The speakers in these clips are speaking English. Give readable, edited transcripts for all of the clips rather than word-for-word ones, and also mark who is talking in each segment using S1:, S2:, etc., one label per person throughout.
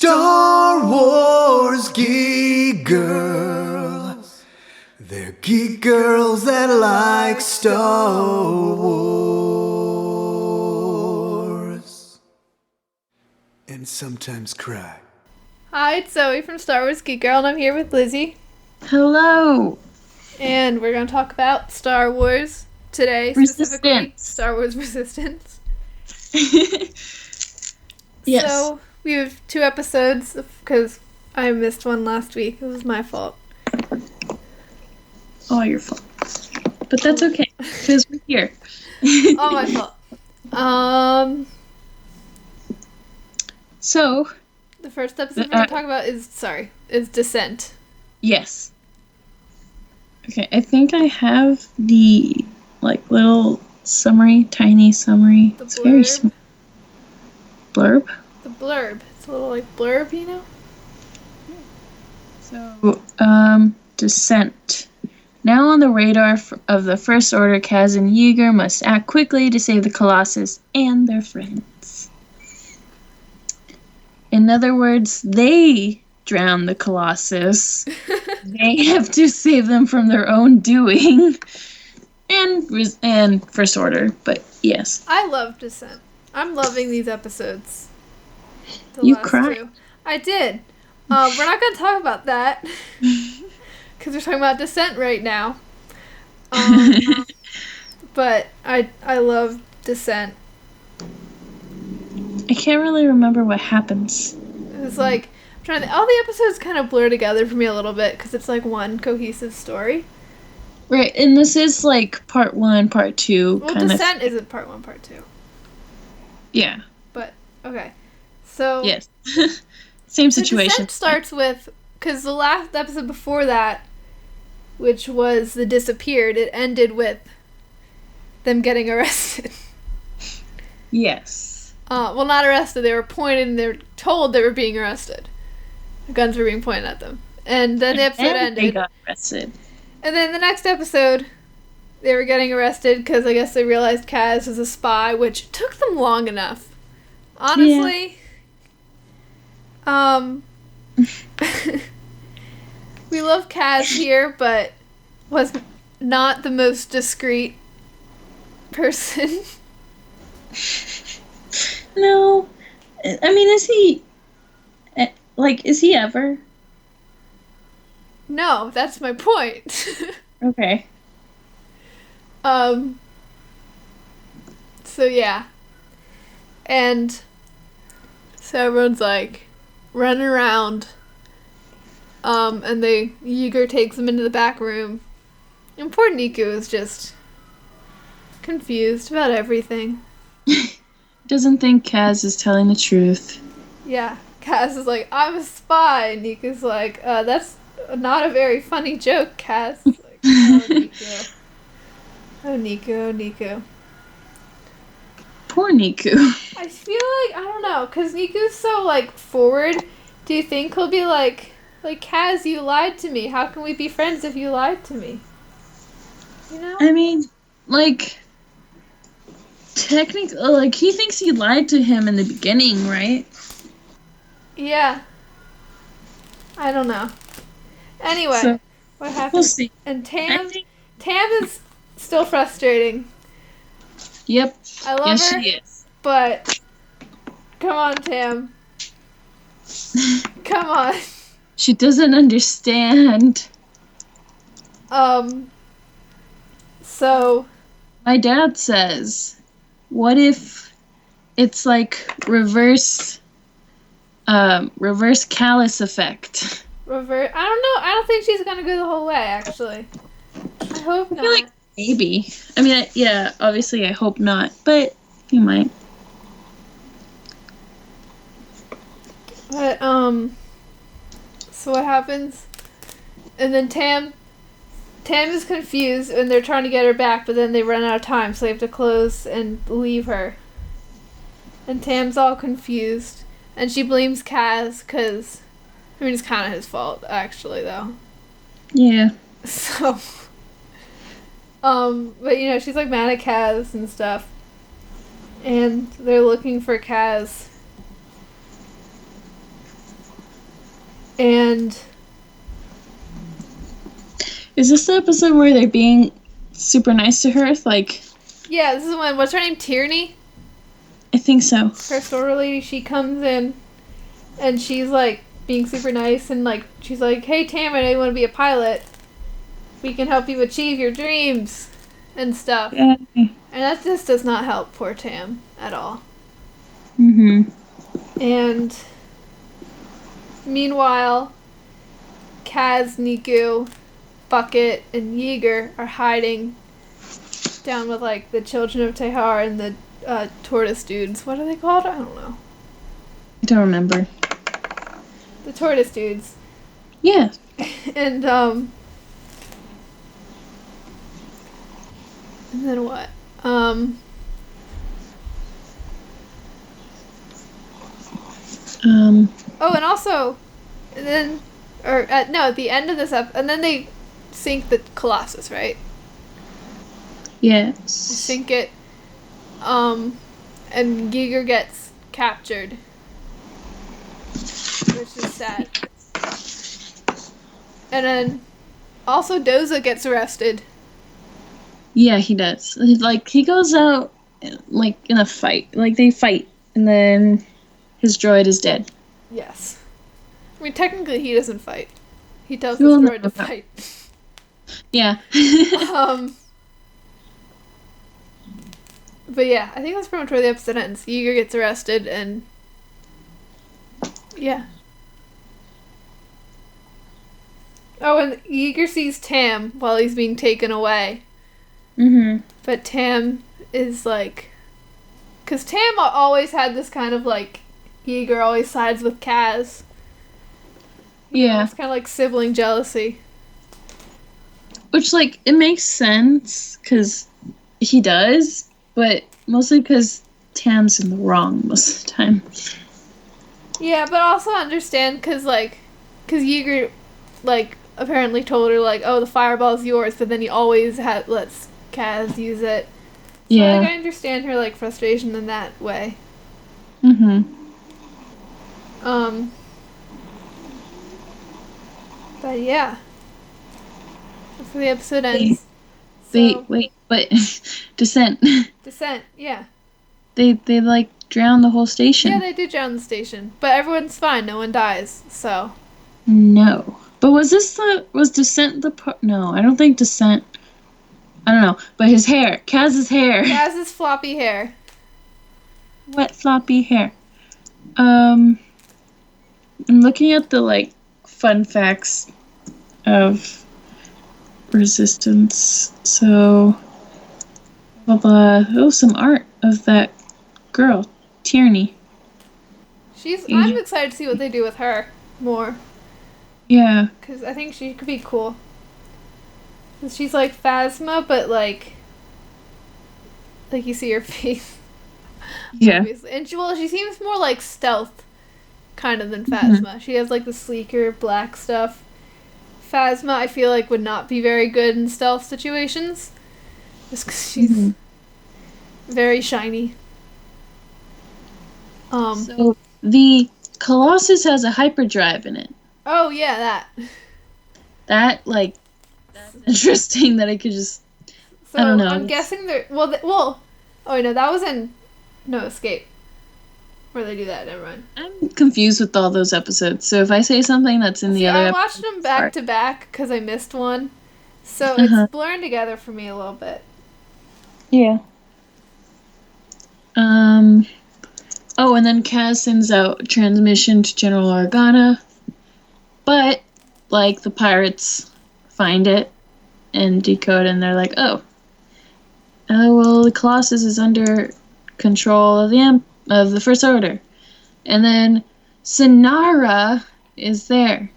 S1: Star Wars geek girls. They're geek girls that like Star Wars. And sometimes cry.
S2: Hi, it's Zoe from Star Wars Geek Girl, and I'm here with Lizzy.
S3: Hello.
S2: And we're going to talk about Star Wars today, specifically Star Wars Resistance.
S3: Yes.
S2: So, we have 2 episodes, because I missed one last week. It was my fault.
S3: All your fault. But that's okay, because we're here.
S2: All my fault.
S3: So,
S2: the first episode we're going to talk about is Descent.
S3: Yes. Okay, I think I have the, little tiny summary.
S2: The
S3: It's very
S2: blurb.
S3: small. Blurb?
S2: The blurb. It's a little, blurb, you know?
S3: So, Descent. Now on the radar of the First Order, Kaz and Yeager must act quickly to save the Colossus and their friends. In other words, they drown the Colossus. They have to save them from their own doing. And First Order, but yes.
S2: I love Descent. I'm loving these episodes.
S3: You cried.
S2: 2. I did. We're not going to talk about that. Because we're talking about Descent right now. But I love Descent.
S3: I can't really remember what happens.
S2: It was all the episodes kind of blur together for me a little bit because it's one cohesive story.
S3: Right, and this is part 1, part 2.
S2: Well, Descent isn't part 1, part 2.
S3: Yeah.
S2: But, okay. So.
S3: Yes. Same situation.
S2: Descent starts with, because the last episode before that, which was The Disappeared, it ended with them getting arrested.
S3: Yes.
S2: Well, not arrested. They were pointed and they were told they were being arrested. The guns were being pointed at them. And then the episode ended.
S3: They got arrested.
S2: And then the next episode, they were getting arrested because I guess they realized Kaz was a spy, which took them long enough. Honestly, we love Kaz here, but was not the most discreet person.
S3: No. I mean, is he ever?
S2: No, that's my point.
S3: Okay.
S2: So yeah. And so everyone's running around. And Yeager takes them into the back room. And poor Nico is just confused about everything.
S3: Doesn't think Kaz is telling the truth.
S2: Yeah. Kaz is I'm a spy. And Nico's that's not a very funny joke, Kaz. Oh, Nico. Oh, Nico, Nico.
S3: Poor Nico.
S2: I feel I don't know, because Niku's so, forward. Do you think he'll be Kaz, you lied to me. How can we be friends if you lied to me? You know?
S3: I mean, technically, he thinks he lied to him in the beginning, right?
S2: Yeah. I don't know. Anyway,
S3: So,
S2: what happened?
S3: we'll see.
S2: And Tam is still frustrating.
S3: Yep.
S2: I love her,
S3: she is.
S2: but come on, Tam. Come on.
S3: She doesn't understand.
S2: So
S3: My dad says, what if it's reverse callus effect?
S2: I don't know. I don't think she's gonna go the whole way, actually. I hope not.
S3: I feel maybe. I mean, yeah, obviously I hope not, but you might.
S2: But, so what happens? And then Tam is confused, and they're trying to get her back, but then they run out of time, so they have to close and leave her. And Tam's all confused, and she blames Kaz, because, I mean, it's kind of his fault, actually, though.
S3: Yeah.
S2: So, but, she's, mad at Kaz and stuff. And they're looking for Kaz. And
S3: Is this the episode where they're being super nice to her? Like,
S2: yeah, this is when, what's her name? Tierney?
S3: I think so.
S2: First order lady, she comes in and she's like being super nice and like she's like, "Hey Tam, I know you want to be a pilot. We can help you achieve your dreams and stuff."
S3: Yeah.
S2: And that just does not help poor Tam at all.
S3: Mhm.
S2: And meanwhile, Kaz, Niku, Bucket, and Yeager are hiding down with like the children of Tehar and the tortoise dudes. What are they called? I don't know.
S3: I don't remember.
S2: The tortoise dudes.
S3: Yeah.
S2: And then what? Oh, and also, and then, or at the end of this and then they sink the Colossus, right?
S3: Yes.
S2: They sink it. And Giger gets captured, which is sad. And then, also Doza gets arrested.
S3: Yeah, he does. Like, he goes out, like, in a fight. Like, they fight, and then his droid is dead.
S2: Yes. I mean, technically he doesn't fight. He tells
S3: Well,
S2: his droid
S3: no.
S2: to fight.
S3: Yeah.
S2: But yeah, I think that's pretty much where the episode ends. Yeager gets arrested and yeah. Oh, and Yeager sees Tam while he's being taken away.
S3: Mhm.
S2: But Tam is like... Because Tam always had this kind of like... Yeager always sides with Kaz.
S3: Yeah.
S2: It's kind of like sibling jealousy.
S3: Which, like, it makes sense, because he does, but mostly because Tam's in the wrong most of the time.
S2: Yeah, but also understand because Yeager, like, apparently told her, like, oh, the fireball's yours, but then he always lets Kaz use it. So,
S3: Yeah.
S2: like, I understand her, like, frustration in that way.
S3: Mhm.
S2: But yeah. That's where the episode ends.
S3: Wait, but Descent.
S2: Descent, yeah.
S3: They like drown the whole station.
S2: Yeah, they do drown the station. But everyone's fine, no one dies, so.
S3: No. But was Descent the part? No, I don't think Descent. I don't know. But his hair. Kaz's hair.
S2: Kaz's floppy hair.
S3: Wet floppy hair. I'm looking at the, like, fun facts of Resistance. So, blah blah. Oh, some art of that girl, Tierney.
S2: I'm excited to see what they do with her more.
S3: Yeah.
S2: Because I think she could be cool. 'Cause she's like Phasma, but like you see her face.
S3: Yeah.
S2: Obviously. And she seems more like stealth kind of than Phasma. She has like the sleeker black stuff. Phasma, I feel like, would not be very good in stealth situations. Just because she's very shiny.
S3: So the Colossus has a hyperdrive in it.
S2: Oh yeah, that.
S3: That's interesting that I could just.
S2: So
S3: I don't know.
S2: I'm guessing they're oh no, that was in No Escape. Where they do that, never mind.
S3: I'm confused with all those episodes. So if I say something that's in the other,
S2: I watched them back to back because I missed one, so it's blurring together for me a little bit.
S3: Yeah. Oh, and then Kaz sends out a transmission to General Organa, but like the pirates find it and decode, and they're like, oh, well, the Colossus is under control of the First Order, and then Sinara is there.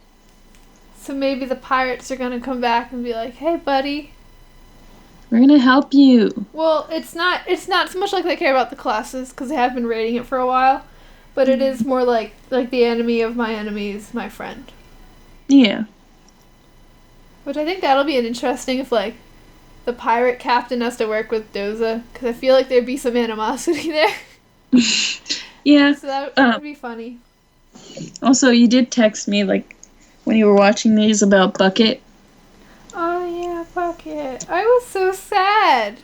S2: So maybe the pirates are gonna come back and be like, "Hey, buddy,
S3: we're gonna help you."
S2: Well, it's not so much like they care about the Colossus because they have been raiding it for a while, but it is more like the enemy of my enemy is my friend.
S3: Yeah.
S2: Which I think that'll be an interesting if like the pirate captain has to work with Doza because I feel like there'd be some animosity there.
S3: Yeah.
S2: So that would be funny.
S3: Also, you did text me like when you were watching these about Bucket.
S2: Oh yeah, Bucket. I was so sad.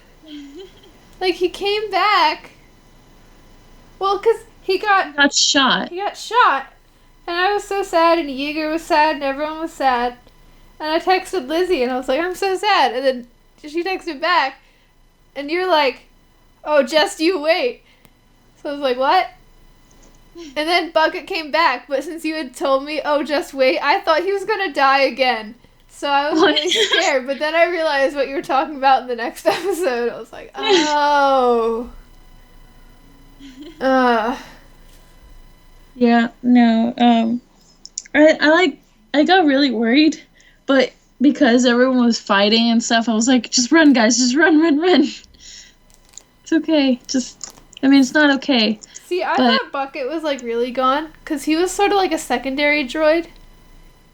S2: Like, he came back. Well, because he got
S3: Shot.
S2: shot. And I was so sad, and Yeager was sad, and everyone was sad. And I texted Lizzie, and I was like, I'm so sad. And then she texted back, and you're like, oh, just you wait. So I was like, what? And then Bucket came back, but since you had told me, oh, just wait, I thought he was going to die again. So I was really scared, but then I realized what you were talking about in the next episode. I was like, oh.
S3: Yeah, no, I got really worried, but because everyone was fighting and stuff, I was like, just run, guys, just run. It's okay, it's not okay.
S2: See, I thought Bucket was, like, really gone, because he was sort of like a secondary droid.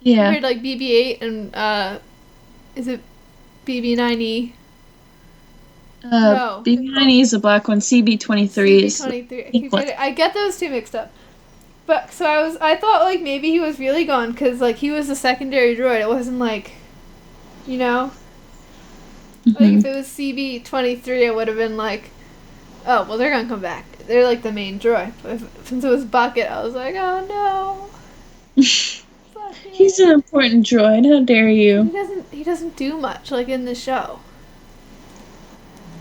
S3: Yeah.
S2: Compared to, like, BB-8 and, is it BB-9E? No.
S3: BB-9E is the black one, CB-23 is
S2: CB-23. I get those two mixed up. But, so I thought, like, maybe he was really gone, because, like, he was a secondary droid. It wasn't, like, you know?
S3: Mm-hmm.
S2: Like, if it was CB-23, it would have been, like, oh, well, they're gonna come back. They're, like, the main droid. But since it was Bucket, I was like, oh, no.
S3: He's an important droid. How dare you?
S2: He doesn't do much, like, in the show.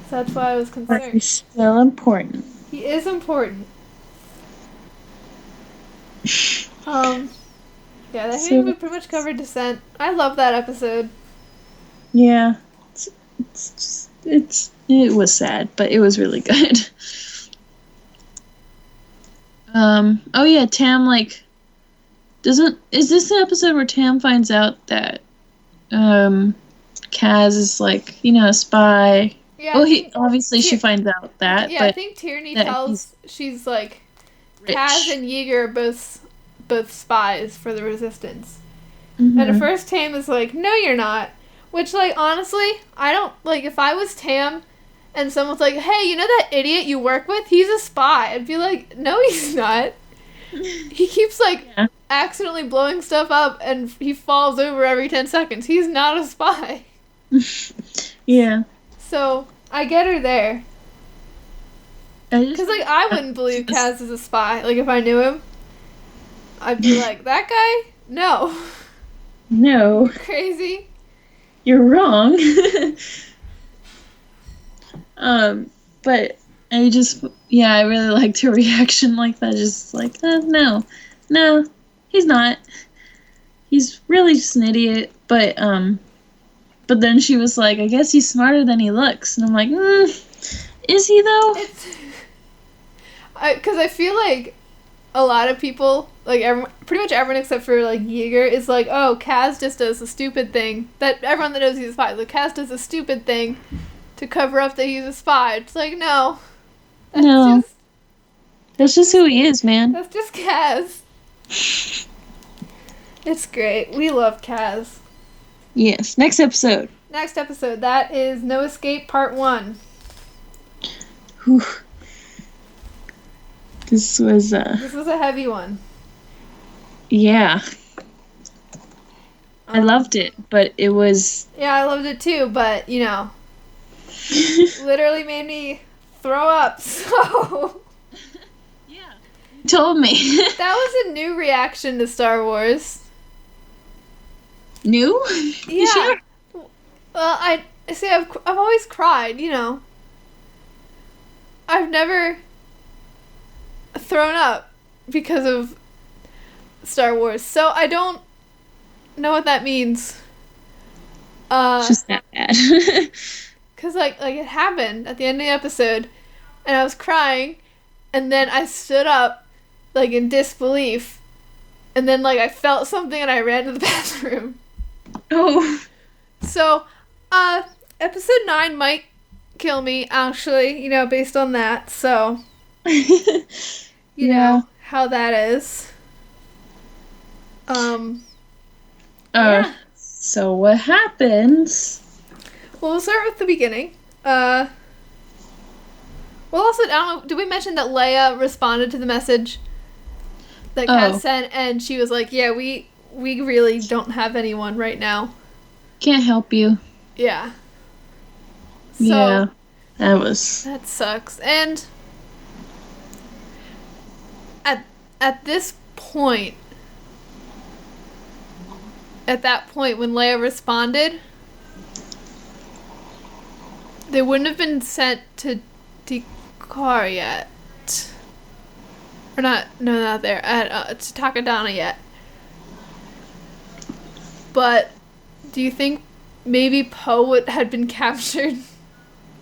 S2: So that's why I was concerned.
S3: But he's still important.
S2: He is important. Yeah, I think we pretty much covered Descent. I love that episode.
S3: Yeah. It was sad, but it was really good. Oh yeah, Tam, like, is this the episode where Tam finds out that, Kaz is, like, you know, a spy? Yeah. Well, obviously she finds out that.
S2: Yeah,
S3: but
S2: I think Tierney tells, she's like,
S3: rich.
S2: Kaz and Yeager are both spies for the Resistance.
S3: Mm-hmm.
S2: And at first Tam is like, no, you're not. Which, like, honestly, I don't, like, if I was Tam and someone's like, hey, you know that idiot you work with? He's a spy. I'd be like, no, he's not. He keeps, like, accidentally blowing stuff up and he falls over every 10 seconds. He's not a spy.
S3: Yeah.
S2: So, I get her there. Because, like, I wouldn't believe Kaz is a spy. Like, if I knew him, I'd be like, that guy? No.
S3: No.
S2: Crazy.
S3: You're wrong. But I really liked her reaction like that. Just like, no, he's not. He's really just an idiot. But then she was like, I guess he's smarter than he looks. And I'm like, is he though?
S2: Because I feel like a lot of people, like pretty much everyone except for like Yeager, is like, oh, Kaz just does a stupid thing. That everyone that knows he's a spy, like, Kaz does a stupid thing to cover up that he's a spy. It's like, no.
S3: That's just who he is, man.
S2: That's just Kaz. It's great. We love Kaz.
S3: Yes. Next episode.
S2: That is No Escape Part 1.
S3: Whew. This was
S2: a heavy one.
S3: Yeah. I loved it, but it was...
S2: Yeah, I loved it too, but, you know, literally made me throw up, so...
S3: Yeah. You told me.
S2: That was a new reaction to Star Wars.
S3: New?
S2: Yeah.
S3: Sure?
S2: Well, I've always cried, you know. I've never thrown up because of Star Wars, so I don't know what that means.
S3: It's just that bad.
S2: Cause like it happened at the end of the episode, and I was crying, and then I stood up, like, in disbelief, and then, like, I felt something and I ran to the bathroom.
S3: Oh.
S2: So, episode 9 might kill me, actually, you know, based on that, so... You know how that is. Yeah.
S3: So what happens?
S2: Well, we'll start with the beginning. Well, also, I don't know, did we mention that Leia responded to the message that Kat sent, and she was like, yeah, we we really don't have anyone right now.
S3: Can't help you.
S2: Yeah. So,
S3: Yeah. That
S2: sucks. And at this point, at that point when Leia responded, they wouldn't have been sent to Dakar yet. Or not there. To Takadana yet. But do you think maybe Poe had been captured?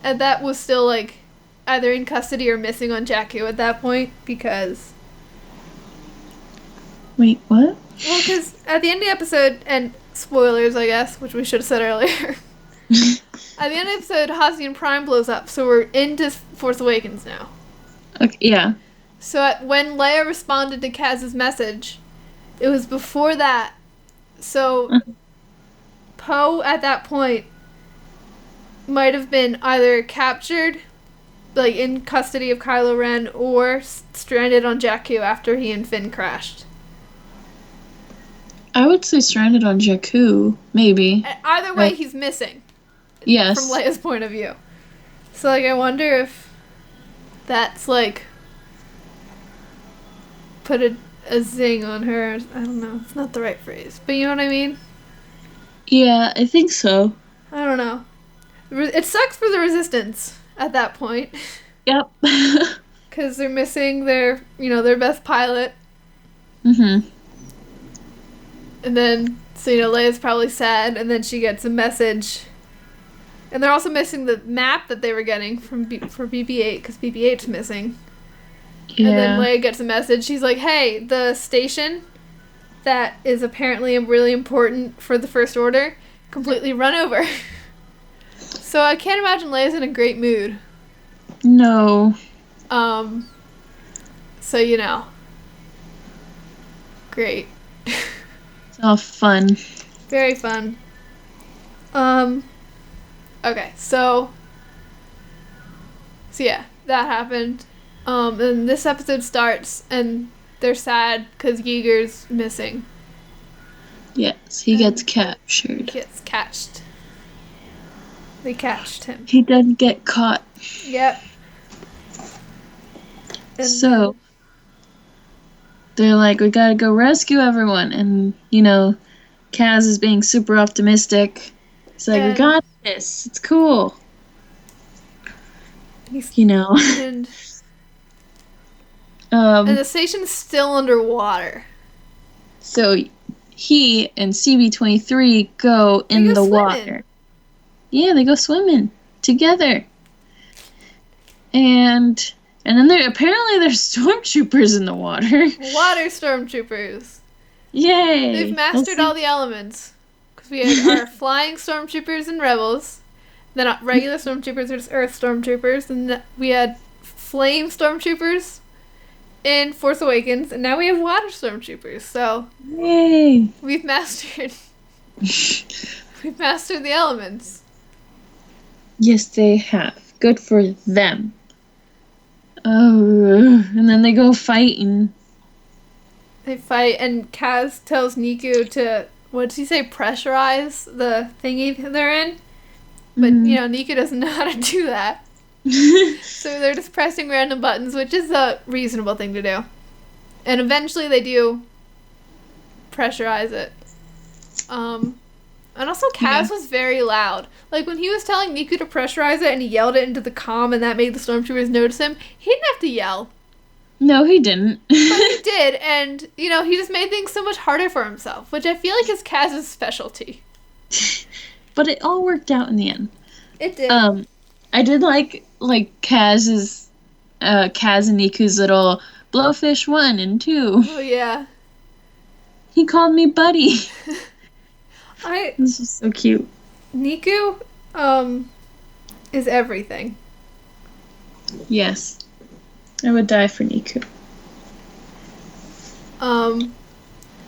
S2: And that was still, like, either in custody or missing on Jakku at that point? Because...
S3: Wait, what?
S2: Well, because at the end of the episode, and spoilers, I guess, which we should have said earlier. At the end of the episode, Hacian Prime blows up, so we're into Force Awakens now.
S3: Okay, yeah.
S2: So when Leia responded to Kaz's message, it was before that. So Poe, at that point, might have been either captured, like in custody of Kylo Ren, or stranded on Jakku after he and Finn crashed.
S3: I would say stranded on Jakku, maybe.
S2: Either way, he's missing.
S3: Yes.
S2: From Leia's point of view. So, like, I wonder if that's, like, put a zing on her. I don't know. It's not the right phrase. But you know what I mean?
S3: Yeah, I think so.
S2: I don't know. It sucks for the Resistance at that point.
S3: Yep.
S2: Because they're missing their best pilot.
S3: Mm-hmm.
S2: And then, so, Leia's probably sad, and then she gets a message. And they're also missing the map that they were getting for BB-8, because BB-8's missing.
S3: Yeah.
S2: And then Leia gets a message. She's like, hey, the station that is apparently really important for the First Order, completely run over. So I can't imagine Leia's in a great mood.
S3: No.
S2: So, great.
S3: It's all fun.
S2: Very fun. Okay, so yeah, that happened. And this episode starts, and they're sad because Yeager's missing.
S3: Yes, he gets captured.
S2: He gets catched. They catched him.
S3: He doesn't get caught.
S2: Yep. And
S3: so, they're like, we gotta go rescue everyone. And, Kaz is being super optimistic. He's like, we got this. It's cool.
S2: And the station's still underwater.
S3: So he and CB-23 go in the water. Yeah, they go swimming together. And then there's stormtroopers in the water.
S2: Water stormtroopers.
S3: Yay!
S2: They've mastered all the elements. Because we had our flying stormtroopers and rebels. Then regular stormtroopers are just Earth stormtroopers. And we had flame stormtroopers in Force Awakens. And now we have water stormtroopers. So,
S3: yay!
S2: We've mastered the elements.
S3: Yes, they have. Good for them. Oh, and then they go fighting.
S2: They fight, and Kaz tells Niku to, what does he say, pressurize the thingy they're in? But, Niku doesn't know how to do that. So they're just pressing random buttons, which is a reasonable thing to do. And eventually they do pressurize it. And also Kaz was very loud. Like, when he was telling Niku to pressurize it and he yelled it into the comm and that made the stormtroopers notice him, he didn't have to yell.
S3: No, he didn't.
S2: But he did, and, he just made things so much harder for himself, which I feel like is Kaz's specialty.
S3: But it all worked out in the end.
S2: It did.
S3: I did like Kaz and Niku's little blowfish 1 and 2.
S2: Oh, yeah.
S3: He called me buddy. This is so cute.
S2: Niku, is everything.
S3: Yes. I would die for Niku.
S2: And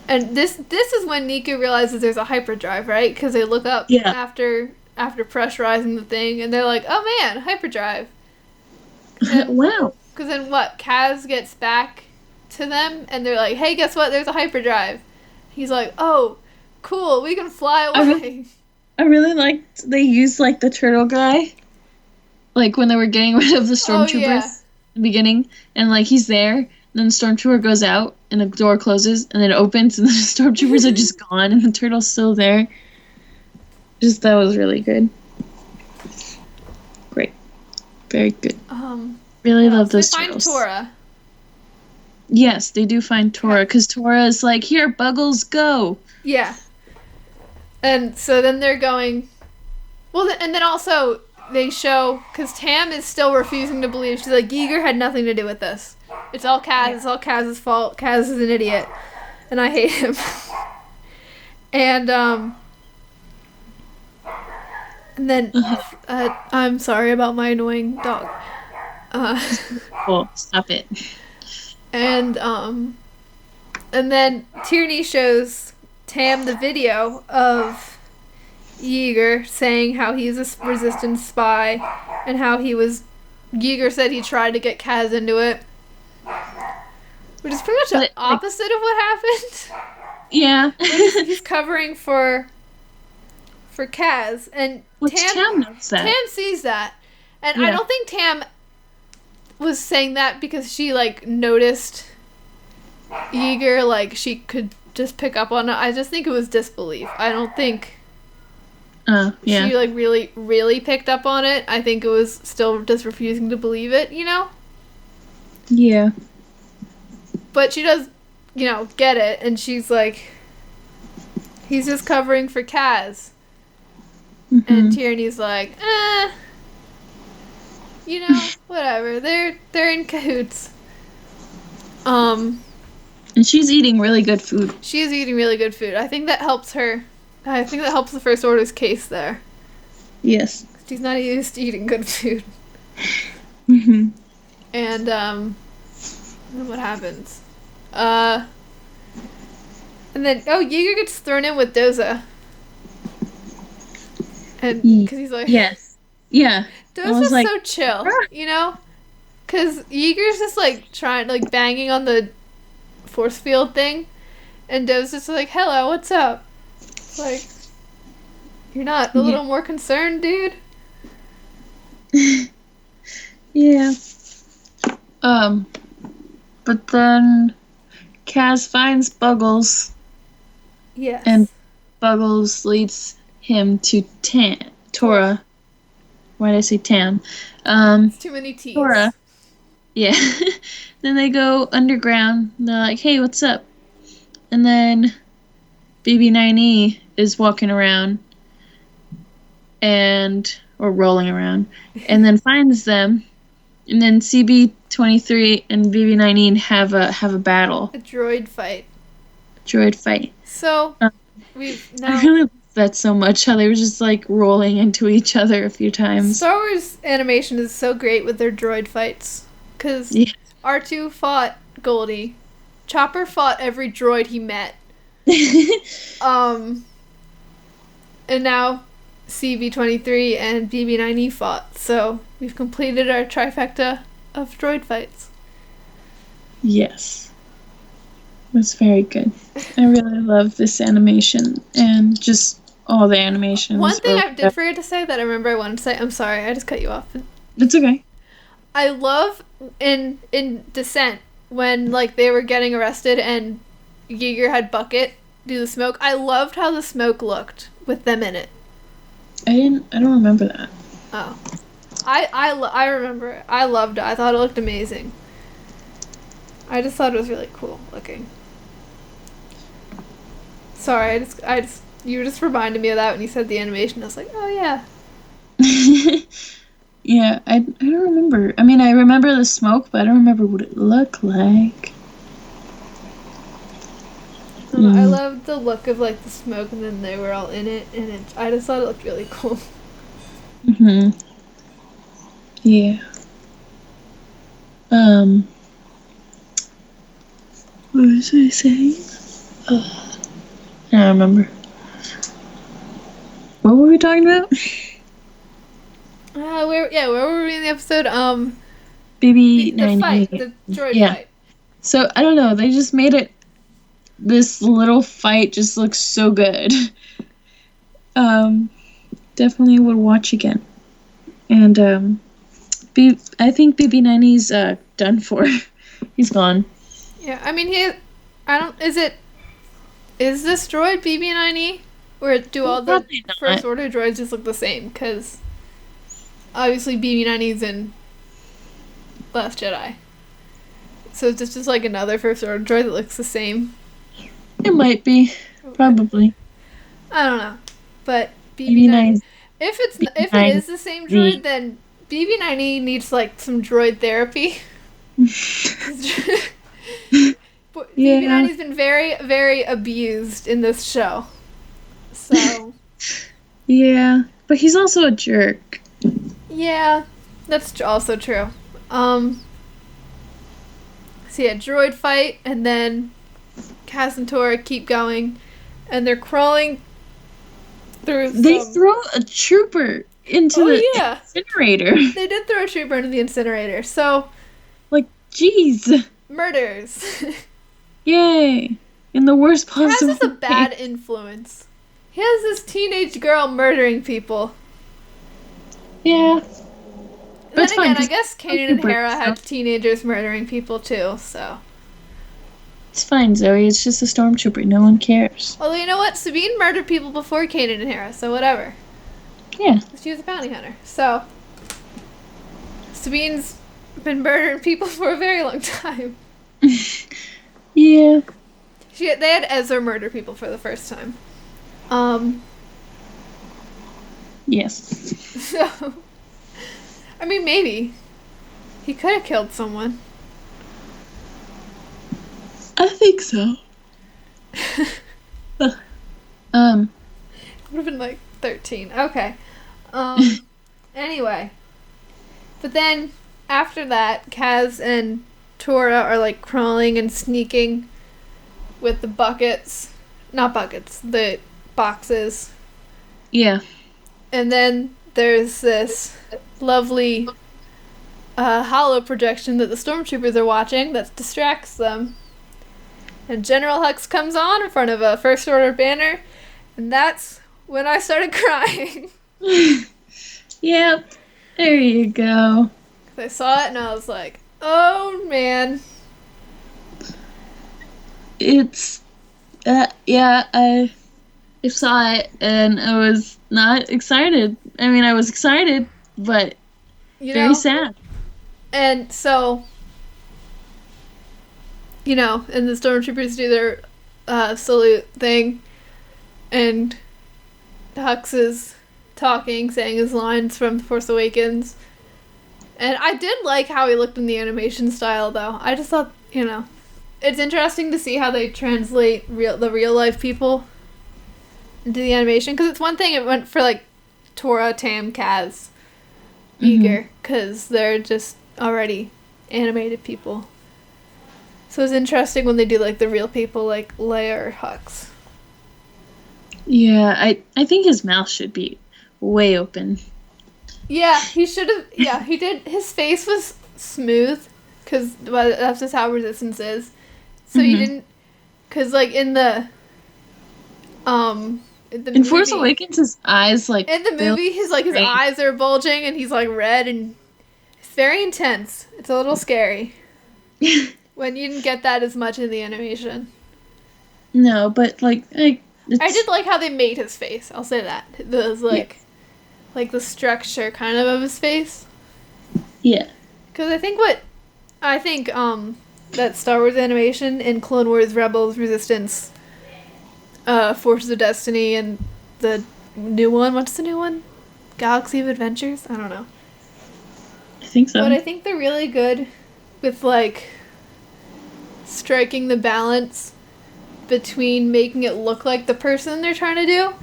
S2: this is when Niku realizes there's a hyperdrive, right? Because they look up after pressurizing the thing, and they're like, oh man, hyperdrive.
S3: Wow.
S2: Because then Kaz gets back to them, and they're like, hey, guess what? There's a hyperdrive. he's like, "Oh, cool, we can fly away."
S3: I really liked they used like the turtle guy, like when they were getting rid of the
S2: Oh
S3: stormtroopers
S2: yeah.
S3: in the beginning, and like he's there, and then the stormtrooper goes out, and the door closes, and then it opens, and the stormtroopers are just gone, and the turtle's still there. Just that was really good. Great, very good. Really love those
S2: they find
S3: turtles.
S2: Tora.
S3: Yes, they do find Tora, because Tora is like, here, Buggles, go.
S2: Yeah. And so then they're going. Well, and then also they show, because Tam is still refusing to believe. She's like, Yeager had nothing to do with this. It's all Kaz. It's all Kaz's fault. Kaz is an idiot, and I hate him. And then I'm sorry about my annoying dog.
S3: Cool, stop it.
S2: And then Tierney shows Tam the video of Yeager saying how he's a resistance spy and how Yeager said he tried to get Kaz into it. Which is pretty much the opposite of what happened.
S3: Yeah.
S2: He's covering for Kaz, and
S3: Tam knows that.
S2: Tam sees that. And I don't think Tam was saying that because she like noticed Yeager, like she could just pick up on it. I just think it was disbelief. I don't think she like really, really picked up on it. I think it was still just refusing to believe it, you know?
S3: Yeah.
S2: But she does, get it, and she's like, he's just covering for Kaz. Mm-hmm. And Tierney's like, whatever. They're in cahoots.
S3: And she's eating really good food.
S2: She is eating really good food. I think that helps her. I think that helps the First Order's case there.
S3: Yes.
S2: She's not used to eating good food.
S3: Mm-hmm.
S2: And then what happens? And then Yeager gets thrown in with Doza. And because he's like,
S3: yes, yeah,
S2: Doza's like, so chill, because Yeager's just like trying, like banging on the force field thing, and Doza's just like, hello, what's up? It's like, you're not a little more concerned, dude?
S3: Yeah. But then Kaz finds Buggles.
S2: Yes.
S3: And Buggles leads him to Tora. Why did I say Tam?
S2: It's too many T's.
S3: Tora. Yeah. Then they go underground. They're like, hey, what's up? And then BB9E is walking around or rolling around, and then finds them. And then CB-23 and BB-19 have a battle.
S2: A droid fight.
S3: So,
S2: we've now...
S3: I really love that so much, how they were just, like, rolling into each other a few times.
S2: Star Wars animation is so great with their droid fights. Because R2 fought Goldie. Chopper fought every droid he met. And now CB-23 and BB-9E fought. So we've completed our trifecta of droid fights.
S3: Yes. It was very good. I really love this animation and just all the animations.
S2: One thing I did forget to say that I remember I wanted to say, I'm sorry, I just cut you off.
S3: It's okay.
S2: I love in Descent when like they were getting arrested and Yeager had Bucket do the smoke. I loved how the smoke looked with them in it.
S3: I don't remember that.
S2: Oh. I remember it. I loved it. I thought it looked amazing. I just thought it was really cool looking. Sorry, you just reminded me of that when you said the animation. I was like, oh yeah.
S3: Yeah, I don't remember. I mean, I remember the smoke, but I don't remember what it looked like.
S2: I loved the look of like the smoke, and then they were all in it, and I just thought it looked really cool.
S3: Mhm. Yeah. What was I saying? I don't remember. What were we talking about?
S2: Where were we in the episode?
S3: BB-9E.
S2: The fight, the droid fight.
S3: So, I don't know, they just made it this little fight just looks so good. Definitely would watch again. And I think BB90's done for. He's gone.
S2: Yeah, I mean, is this droid BB-9E? Or do all the
S3: Probably not.
S2: First Order droids just look the same? Because obviously BB-9E's in Last Jedi. So it's just like another First Order droid that looks the same.
S3: It might be. Probably.
S2: I don't know. But
S3: BB9.
S2: if it is the same droid, then BB-9E needs like some droid therapy. BB-9E's been very, very abused in this show. So.
S3: Yeah, but he's also a jerk.
S2: Yeah, that's also true. So yeah, droid fight, and then Kaz and Tora keep going, and they're crawling through.
S3: They throw a trooper into the incinerator.
S2: They did throw a trooper into the incinerator. So,
S3: like, jeez,
S2: murders.
S3: Yay! In the worst possible.
S2: Kaz is a bad influence. He has this teenage girl murdering people.
S3: Yeah.
S2: But then again, I guess Kanan and Hera had teenagers murdering people too, so.
S3: It's fine, Zoe. It's just a stormtrooper. No one cares.
S2: Although, you know what? Sabine murdered people before Kanan and Hera, so whatever.
S3: Yeah.
S2: She was a bounty hunter, so. Sabine's been murdering people for a very long time.
S3: Yeah.
S2: They had Ezra murder people for the first time.
S3: Yes.
S2: So. I mean, maybe. He could have killed someone.
S3: I think so.
S2: Would have been like 13. Okay. Anyway. But then, after that, Kaz and Tora are like crawling and sneaking with the buckets. Not buckets, the boxes.
S3: Yeah.
S2: And then there's this lovely holo projection that the stormtroopers are watching that distracts them. And General Hux comes on in front of a First Order banner, and that's when I started crying.
S3: Yep. There you go.
S2: I saw it and I was like, oh man.
S3: It's, yeah, I saw it and I was not excited. I mean, I was excited, but very sad.
S2: And so, and the stormtroopers do their salute thing, and Hux is talking, saying his lines from The Force Awakens. And I did like how he looked in the animation style, though. I just thought, it's interesting to see how they translate the real life people into the animation. Because it's one thing it went for, like, Tora, Tam, Kaz, Yeager, because they're just already animated people. So it's interesting when they do, like, the real people, like Leia or Hux.
S3: Yeah, I think his mouth should be way open.
S2: Yeah, he should have. Yeah, he did. His face was smooth, because that's just how Resistance is. So you didn't, because like in movie,
S3: Force Awakens, his eyes like
S2: in the movie, his eyes are bulging and he's like red and it's very intense. It's a little scary when you didn't get that as much in the animation.
S3: No, but like
S2: I did like how they made his face. I'll say that. Those like the structure kind of his face.
S3: Yeah.
S2: Because I think that Star Wars animation in Clone Wars, Rebels, Resistance, Forces of Destiny, and the new one. What's the new one? Galaxy of Adventures? I don't know.
S3: I think so.
S2: But I think they're really good with like striking the balance between making it look like the person they're trying to do,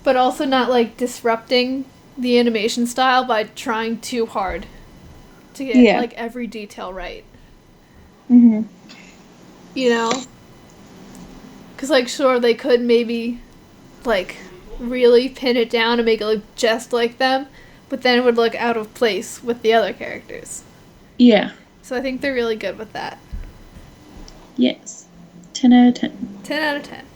S2: but also not like disrupting the animation style by trying too hard to get like every detail right. Because like sure they could maybe like really pin it down and make it look just like them, but then it would look out of place with the other characters.
S3: Yeah.
S2: So I think they're really good with that.
S3: Yes. 10 out of 10.
S2: 10 out of 10.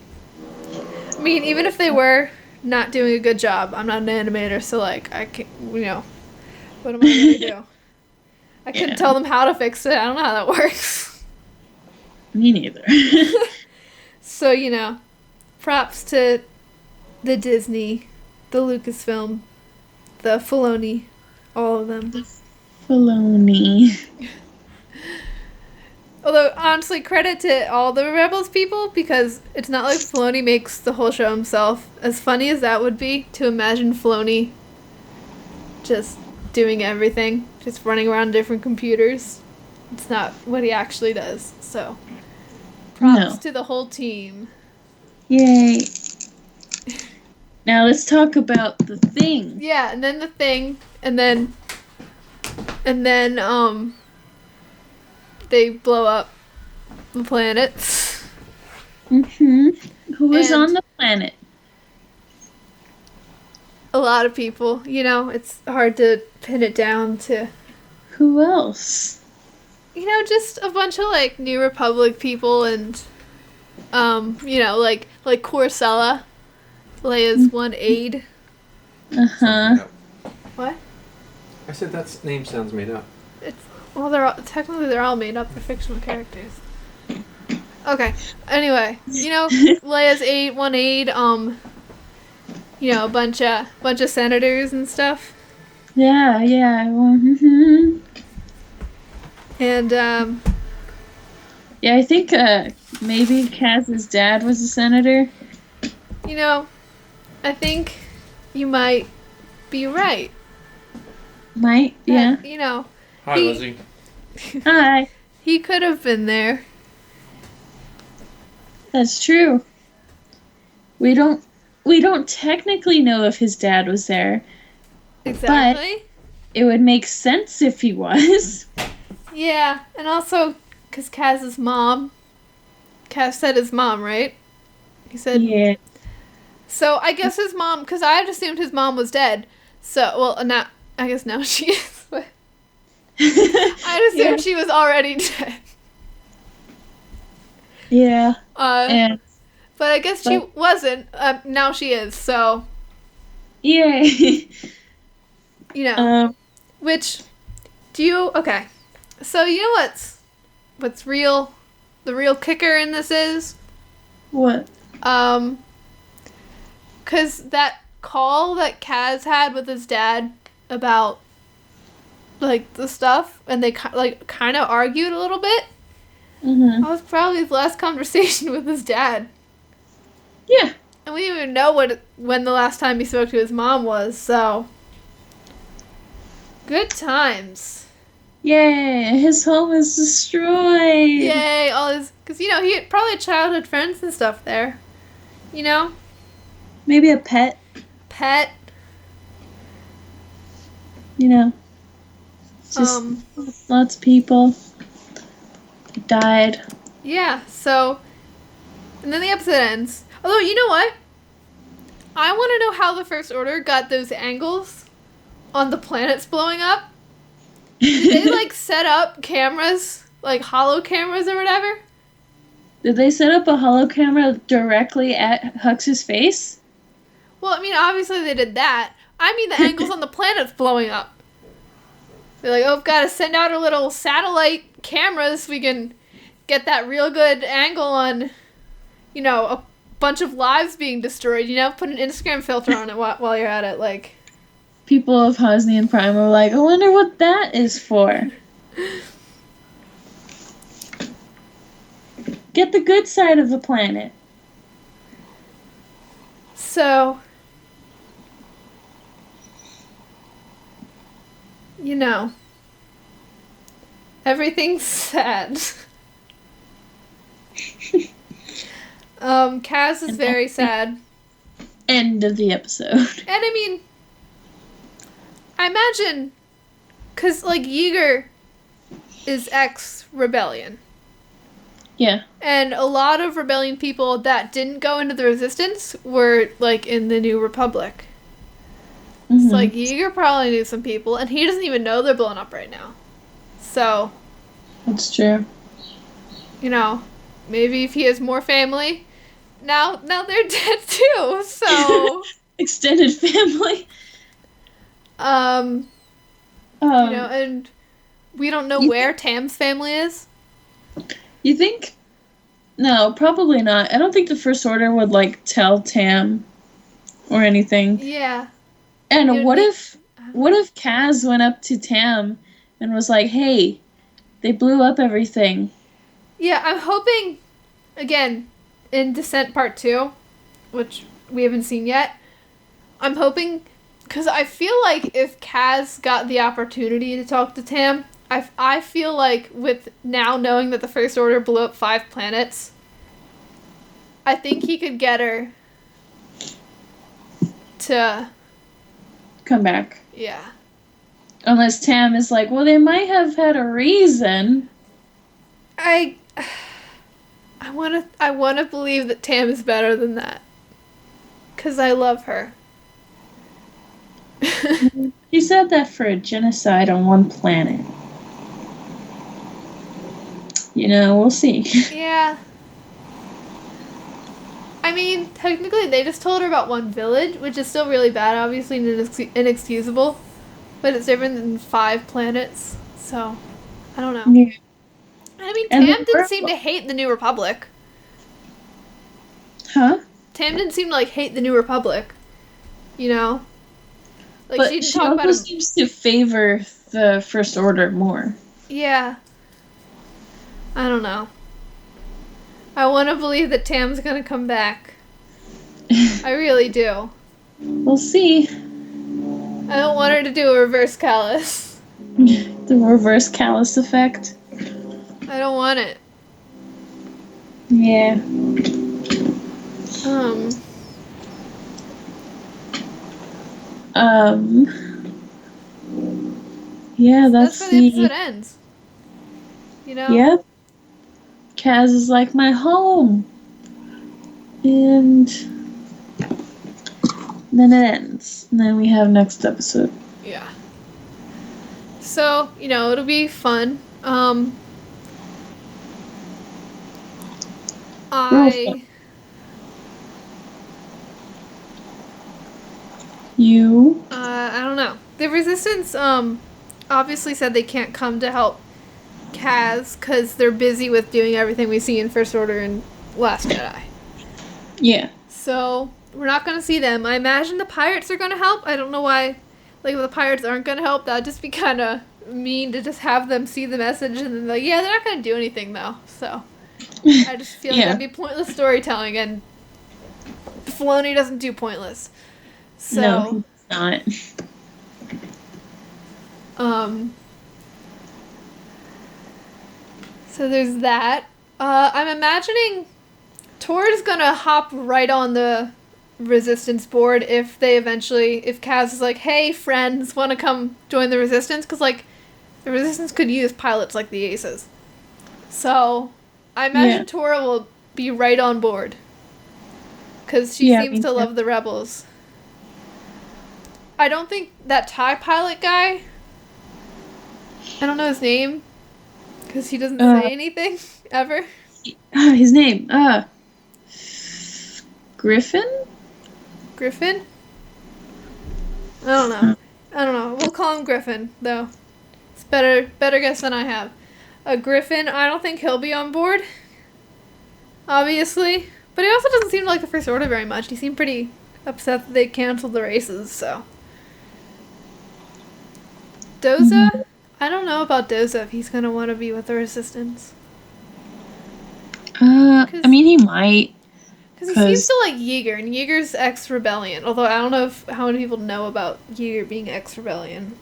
S2: I mean, even if they were not doing a good job, I'm not an animator, so, like, I can't, what am I going to do? I couldn't tell them how to fix it. I don't know how that works.
S3: Me neither.
S2: So, props to the Disney, the Lucasfilm, the Filoni, all of them.
S3: Filoni.
S2: Although, honestly, credit to all the Rebels people, because it's not like Filoni makes the whole show himself. As funny as that would be, to imagine Filoni just doing everything, just running around different computers. It's not what he actually does, so props to the whole team.
S3: Yay. Now let's talk about the Thing.
S2: Yeah, and then the Thing, and then they blow up the planets.
S3: Who was on the planet?
S2: A lot of people. It's hard to pin it down to...
S3: Who else?
S2: Just a bunch of, like, New Republic people and, like Corcella, Leia's one aide.
S3: Uh-huh.
S2: What?
S4: I said that name sounds made up.
S2: They're all made up. They're fictional characters. Okay. Anyway, Leia's one aide, a bunch of senators and stuff.
S3: Yeah.
S2: And
S3: yeah, I think maybe Kaz's dad was a senator.
S2: I think you might be right.
S3: Might, yeah.
S4: Hi, Lizzy.
S3: Hi.
S2: He could have been there.
S3: That's true. We don't technically know if his dad was there.
S2: Exactly.
S3: But it would make sense if he was.
S2: Yeah, and also because Kaz's mom. Kaz said his mom, right? He said.
S3: Yeah.
S2: So I guess his mom, because I had assumed his mom was dead. So, well, now I guess now she is. But I assumed she was already dead.
S3: Yeah.
S2: But I guess she wasn't. Now she is. So.
S3: Yay.
S2: Which, okay. So you know what's real? The real kicker in this is.
S3: What?
S2: Because that call that Kaz had with his dad about, like, the stuff, and they, kind of argued a little bit.
S3: Mm-hmm.
S2: That was probably his last conversation with his dad.
S3: Yeah.
S2: And we didn't even know when the last time he spoke to his mom was, so. Good times.
S3: Yay, his home is destroyed.
S2: Yay, all his... Because, he had probably had childhood friends and stuff there.
S3: Maybe a pet.
S2: Pet.
S3: Just lots of people died.
S2: Yeah, so... And then the episode ends. Although, you know what? I want to know how the First Order got those angles on the planets blowing up. Did they, set up cameras, holo cameras or whatever?
S3: Did they set up a holo camera directly at Hux's face?
S2: Well, I mean, obviously they did that. I mean the angles on the planets blowing up. They're like, we've got to send out our little satellite cameras so we can get that real good angle on, a bunch of lives being destroyed, Put an Instagram filter on it while you're at it,
S3: People of Hosnian Prime are like, I wonder what that is for. Get the good side of the planet.
S2: So, everything's sad. Kaz is very sad.
S3: End of the episode.
S2: And I mean, I imagine, because, Yeager is ex-Rebellion.
S3: Yeah.
S2: And a lot of Rebellion people that didn't go into the Resistance were, in the New Republic.
S3: Mm-hmm.
S2: So, Yeager probably knew some people, and he doesn't even know they're blowing up right now. So.
S3: That's true.
S2: maybe if he has more family, now they're dead too. So,
S3: Extended family.
S2: um,
S3: Um,
S2: and we don't know
S3: you
S2: where Tam's family is.
S3: you think? No, probably not. I don't think the First Order would like tell Tam or anything.
S2: Yeah.
S3: And
S2: You need-
S3: what if Kaz went up to Tam and was like, "Hey, they blew up everything."
S2: Yeah, I'm hoping, again, in Descent Part 2, which we haven't seen yet, I'm hoping, because I feel like if Kaz got the opportunity to talk to Tam, I feel like with now knowing that the First Order blew up 5 planets, I think he could get her to,
S3: Come back.
S2: yeah.
S3: Unless Tam is like, "Well, they might have had a reason."
S2: I wanna believe that Tam is better than that. 'Cause I love her.
S3: She said that for a genocide on one planet. We'll see.
S2: Yeah. I mean, technically they just told her about one village, which is still really bad, obviously, and inexcusable. But it's different than 5 planets, so I don't know.
S3: Yeah.
S2: I mean,
S3: And
S2: Tam
S3: they
S2: didn't
S3: were-
S2: seem to hate the New Republic.
S3: Huh?
S2: Tam didn't seem to, like, hate the New Republic. You know? Like,
S3: But
S2: she didn't
S3: she
S2: talk about
S3: also
S2: him.
S3: seems to favor the First Order more.
S2: Yeah. I don't know. I want to believe that Tam's gonna come back. I really do.
S3: We'll see.
S2: I don't want her to do a reverse callus.
S3: The reverse callus effect.
S2: I don't want it.
S3: Yeah. Yeah,
S2: That's
S3: that's
S2: where the episode ends. You know?
S3: Yep. Kaz is like my home. And then it ends. And then we have next episode.
S2: Yeah. So, it'll be fun.
S3: Real
S2: I
S3: fun. You?
S2: I don't know. The Resistance obviously said they can't come to help Kaz because they're busy with doing everything we see in First Order and Last Jedi.
S3: Yeah.
S2: So we're not gonna see them. I imagine the pirates are gonna help. I don't know why. Like, if the pirates aren't gonna help, that'd just be kind of mean to just have them see the message and then like, yeah, they're not gonna do anything though. So I just feel like
S3: Yeah.
S2: that'd be pointless storytelling, and Filoni doesn't do pointless. So
S3: No, he's not.
S2: So there's that. I'm imagining Tor's gonna hop right on the Resistance board if Kaz is like, hey, friends, wanna come join the Resistance? Because, like, the Resistance could use pilots like the Aces. So, I imagine
S3: Yeah.
S2: Tor will be right on board. Because she
S3: Yeah,
S2: seems
S3: me
S2: to
S3: too.
S2: love the Rebels. I don't think that TIE pilot guy, I don't know his name, because he doesn't say anything, ever.
S3: His name. Griffin?
S2: Griffin? I don't know. We'll call him Griffin, though. It's better guess than I have. Griffin, I don't think he'll be on board. Obviously. But he also doesn't seem to like the First Order very much. He seemed pretty upset that they canceled the races, so. Doza? I don't know about Doza if he's gonna want to be with the Resistance.
S3: I mean, he might.
S2: Because he seems to like Yeager, and Yeager's ex-Rebellion. Although I don't know how many people know about Yeager being ex-Rebellion.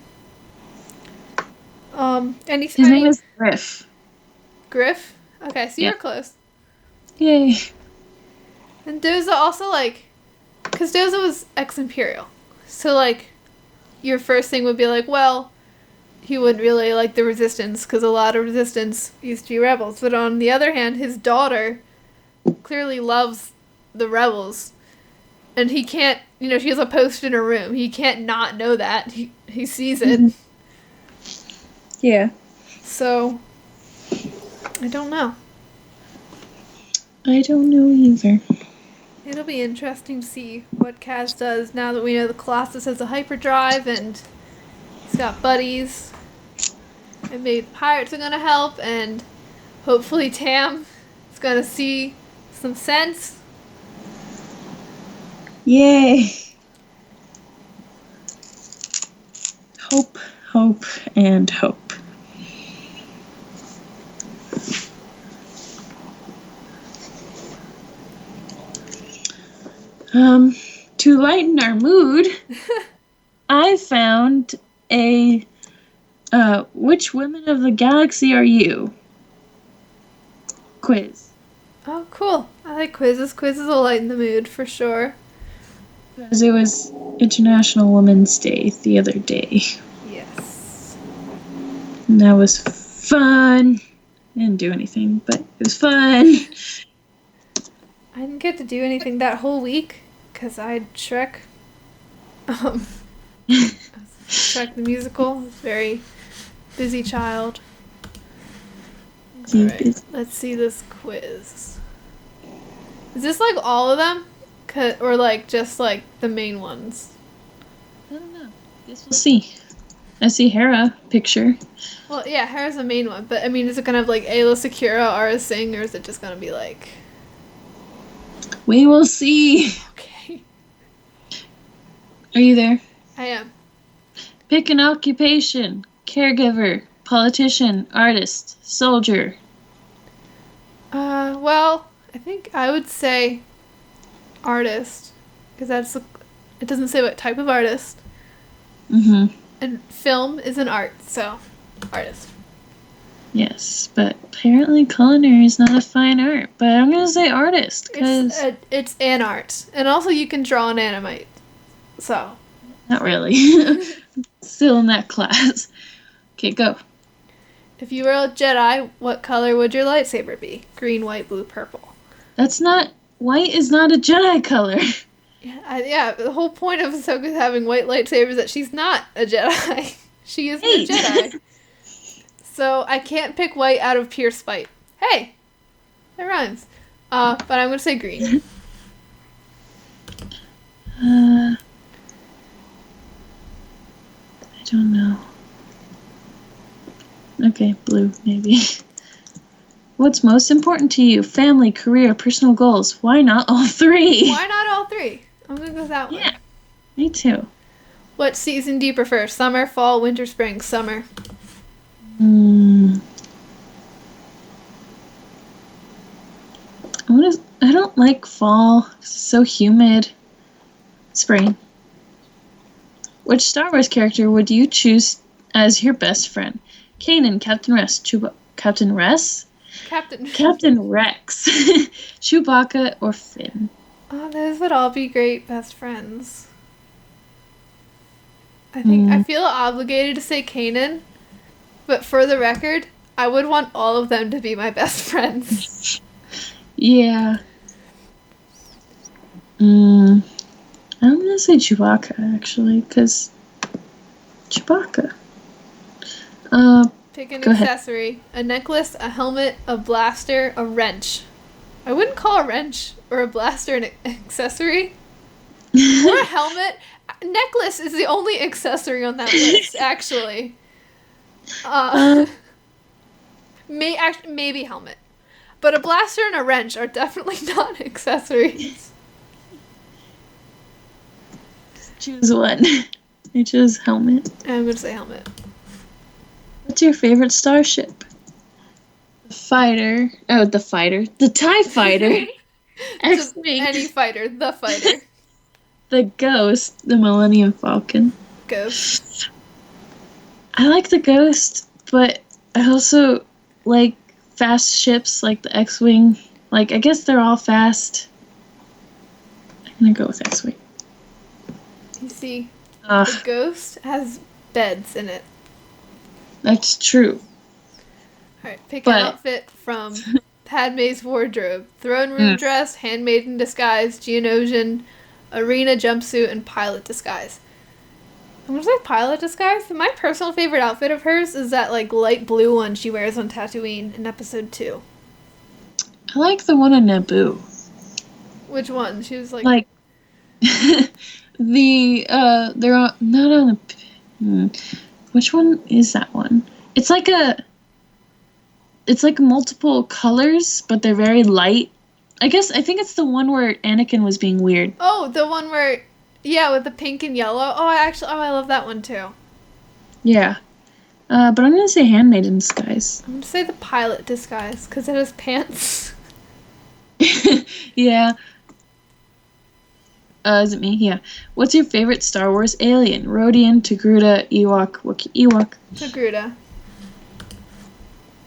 S2: And
S3: His name is Griff.
S2: Griff? Okay, so
S3: Yeah.
S2: you're close.
S3: Yay.
S2: And Doza also, like... Because Doza was ex-Imperial. So, like, your first thing would be like, well, he wouldn't really like the Resistance, because a lot of Resistance used to be rebels. But on the other hand, his daughter clearly loves the rebels. And he can't... she has a post in her room. He can't not know that. He sees it.
S3: Yeah.
S2: So... I don't know.
S3: I don't know either.
S2: It'll be interesting to see what Kaz does now that we know the Colossus has a hyperdrive and he's got buddies. And maybe the pirates are gonna help, and hopefully Tam is gonna see some sense.
S3: Yay! Hope, hope, and hope. To lighten our mood, I found a which women of the galaxy are you? Quiz.
S2: Oh, cool. I like quizzes. Quizzes will lighten the mood for sure.
S3: Because it was International Women's Day the other day.
S2: Yes.
S3: And that was fun. I didn't do anything, but it was fun.
S2: I didn't get to do anything that whole week because I had Shrek. Shrek the musical. I was a very busy child. Alright, let's see this quiz. Is this like all of them? Or like just like the main ones?
S3: I don't know. Guess we'll see. I see Hera picture.
S2: Well, yeah, Hera's the main one, but I mean, is it gonna have like Ayla Secura, Ara Singh, or is it just gonna be like...
S3: We will see.
S2: Okay.
S3: Are you there?
S2: I am.
S3: Pick an occupation. Caregiver, politician, artist, soldier.
S2: Well, I think I would say artist, because it doesn't say what type of artist.
S3: Mm-hmm.
S2: And film is an art, so artist.
S3: Yes, but apparently culinary is not a fine art. But I'm gonna say artist, because...
S2: It's an art. And also you can draw an animate. So.
S3: Not really. Still in that class. Okay, go.
S2: If you were a Jedi, what color would your lightsaber be? Green, white, blue, purple.
S3: That's not... White is not a Jedi color.
S2: Yeah, the whole point of Ahsoka having white lightsabers is that she's not a Jedi. She isn't a Jedi. So I can't pick white out of pure spite. Hey! That rhymes. But I'm gonna say green.
S3: I don't know. Okay, blue, maybe. What's most important to you? Family, career, personal goals. Why not all three?
S2: Why not all three? I'm gonna go with that one.
S3: Yeah, me too.
S2: What season do you prefer? Summer, fall, winter, spring? Summer.
S3: I don't like fall. It's so humid. Spring. Which Star Wars character would you choose as your best friend? Kanan, Captain Rex, Captain Rex, Chewbacca, or Finn?
S2: Oh, those would all be great best friends. I feel obligated to say Kanan, but for the record, I would want all of them to be my best friends.
S3: Yeah. I'm gonna say Chewbacca, actually, because Chewbacca.
S2: Pick an
S3: Go ahead.
S2: accessory. A necklace, a helmet, a blaster, a wrench. I wouldn't call a wrench or a blaster an accessory. Or a helmet. Necklace is the only accessory on that list, actually. Maybe helmet. But a blaster and a wrench are definitely not accessories.
S3: Choose one. I chose helmet.
S2: I'm going to say helmet.
S3: What's your favorite starship? The fighter. Oh, the fighter. The TIE fighter. X-Wing.
S2: Any fighter. The fighter.
S3: The Ghost. The Millennium Falcon.
S2: Ghost.
S3: I like the Ghost, but I also like fast ships like the X-Wing. Like, I guess they're all fast. I'm gonna go with X-Wing.
S2: You see, the Ghost has beds in it.
S3: That's true.
S2: Alright, pick an outfit from Padme's wardrobe. Throne room dress, handmaiden disguise, Geonosian, arena jumpsuit, and pilot disguise. I'm gonna say pilot disguise. My personal favorite outfit of hers is that like light blue one she wears on Tatooine in episode 2.
S3: I like the one on Naboo.
S2: Which one? She was like,
S3: Like they're not on the. Which one is that one? It's like multiple colors, but they're very light. I think it's the one where Anakin was being weird.
S2: oh, the one where, yeah, with the pink and yellow. I love that one too.
S3: Yeah. But I'm gonna say Handmaid in Disguise.
S2: I'm gonna say the pilot disguise because it has pants.
S3: Yeah. Is it me? Yeah. What's your favorite Star Wars alien? Rodian, Togruta, Ewok, Wookiee, Ewok.
S2: Togruta.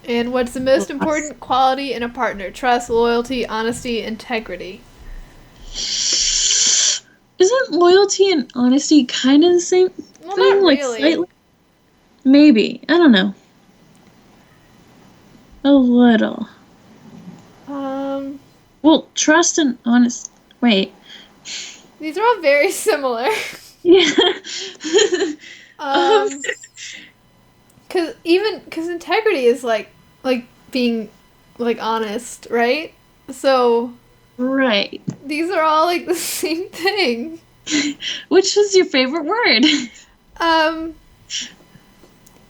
S2: And what's the most important quality in a partner? Trust, loyalty, honesty, integrity.
S3: Isn't loyalty and honesty kind of the same
S2: Well,
S3: thing?
S2: not
S3: Like
S2: really.
S3: slightly? Maybe. I don't know. A little. Well, trust and honest. Wait.
S2: These are all very similar.
S3: Yeah.
S2: Cause integrity is like being like honest, right? So
S3: Right.
S2: these are all like the same thing.
S3: Which is your favorite word?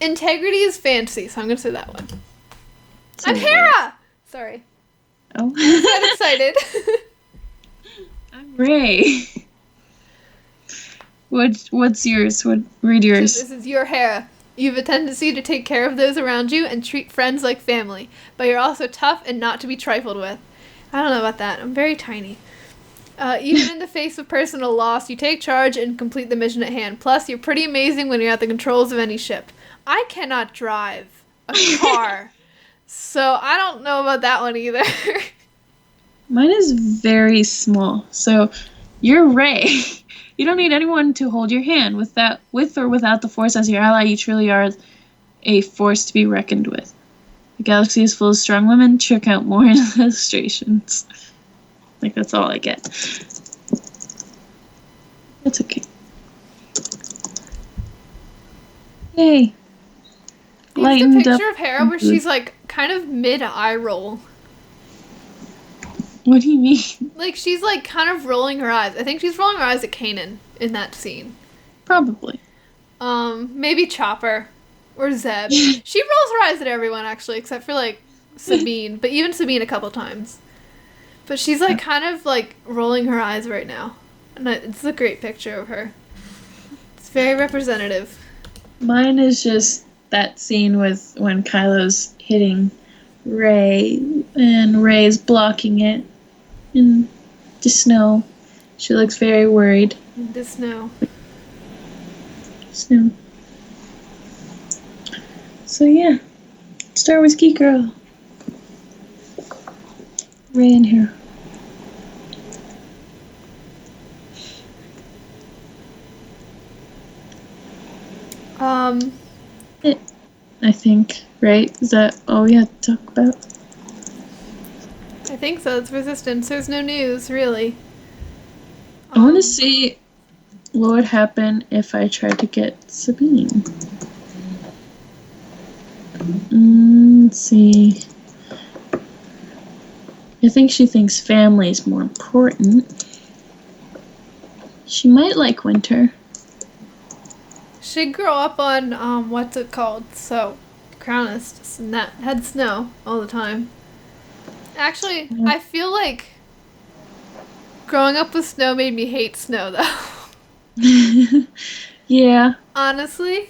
S2: Integrity is fancy, so I'm gonna say that one. I'm
S3: So-
S2: Hera. Sorry,
S3: Oh.
S2: I'm excited.
S3: I'm Ray. What's yours? Read yours.
S2: This is your Hera. You have a tendency to take care of those around you and treat friends like family, but you're also tough and not to be trifled with. I don't know about that. I'm very tiny. Even in the face of personal loss, you take charge and complete the mission at hand. Plus, you're pretty amazing when you're at the controls of any ship. I cannot drive a car, so I don't know about that one either.
S3: Mine is very small. So you're Ray. You don't need anyone to hold your hand. With or without the Force as your ally, you truly are a force to be reckoned with. The galaxy is full of strong women. Check out more illustrations. Like, that's all I get. That's okay. Yay.
S2: You used a
S3: Lightened up.
S2: picture of Hera where she's like kind of mid eye roll.
S3: What do you mean?
S2: Like she's like kind of rolling her eyes. I think she's rolling her eyes at Kanan in that scene.
S3: Probably.
S2: Maybe Chopper or Zeb. She rolls her eyes at everyone actually, except for like Sabine, but even Sabine a couple times. But she's like kind of like rolling her eyes right now, and it's a great picture of her. It's very representative.
S3: Mine is just that scene with when Kylo's hitting Rey and Rey's blocking it in the snow. She looks very worried.
S2: The snow.
S3: Snow. So yeah, Star Wars Geek Girl. Rey and Hera. I think, right? Is that all we had to talk about?
S2: I think so. It's Resistance. There's no news really.
S3: I want to see what would happen if I tried to get Sabine. Let's see. I think she thinks family is more important. She might like winter.
S2: She grew up on what's it called? So, Crownist, and that had snow all the time. Actually, I feel like growing up with snow made me hate snow though.
S3: Yeah.
S2: Honestly,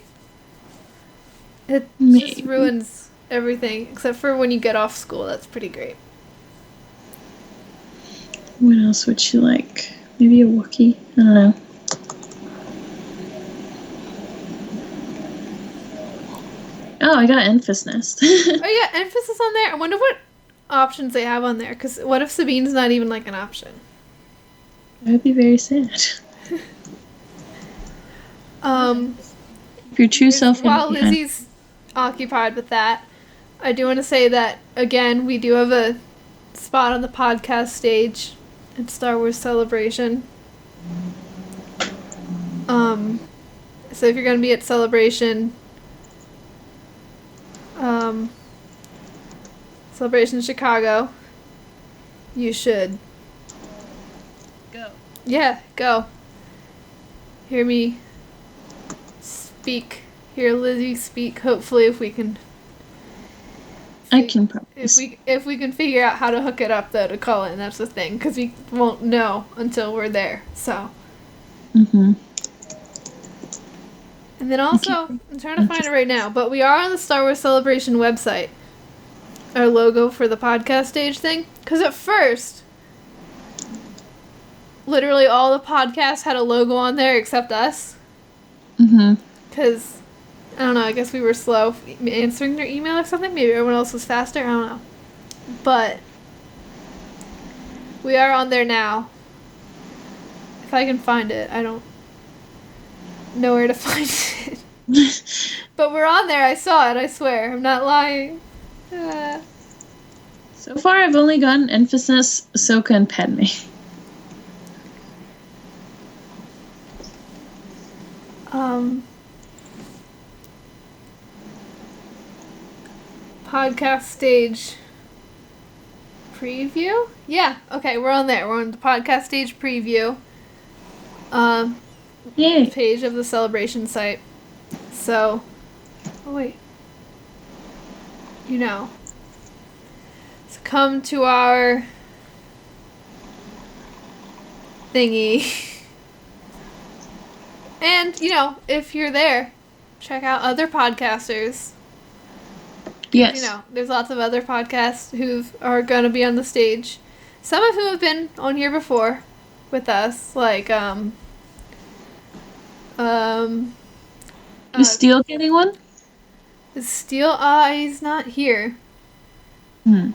S2: it just
S3: Maybe.
S2: ruins everything except for when you get off school. That's pretty great.
S3: What else would she like? Maybe a Wookiee? I don't know. Oh, I got Enfys Nest.
S2: Oh, you got emphasis on there? I wonder what options they have on there. Because what if Sabine's not even like an option?
S3: That would be very sad. If your true self
S2: While
S3: behind-
S2: Lizzie's occupied with that, I do want to say that, again, we do have a spot on the podcast stage at Star Wars Celebration. So if you're going to be at Celebration, Celebration Chicago, You should.
S3: Go.
S2: Yeah, go. Hear me speak. Hear Lizzie speak. Hopefully, if we can.
S3: I can promise.
S2: If we can figure out how to hook it up though to call in, that's the thing, because we won't know until we're there. So.
S3: Mm-hmm.
S2: And then also, I'm trying to find it right now, but we are on the Star Wars Celebration website. Our logo for the podcast stage thing, because at first, literally all the podcasts had a logo on there except us.
S3: Mm-hmm.
S2: Because, I don't know, I guess we were slow answering their email or something. Maybe everyone else was faster. I don't know. But we are on there now. If I can find it, I don't know where to find it. But we're on there. I saw it, I swear. I'm not lying.
S3: So far, I've only gotten emphasis Ahsoka and Padme.
S2: Podcast stage preview? Yeah, okay, we're on there. We're on the podcast stage preview
S3: Yay.
S2: page of the celebration site. So, oh wait. So come to our thingy. And, if you're there, check out other podcasters.
S3: Yes.
S2: There's lots of other podcasts who are going to be on the stage. Some of whom have been on here before with us, like,
S3: Is Steel getting one?
S2: is Steel, he's not here.
S3: Hmm.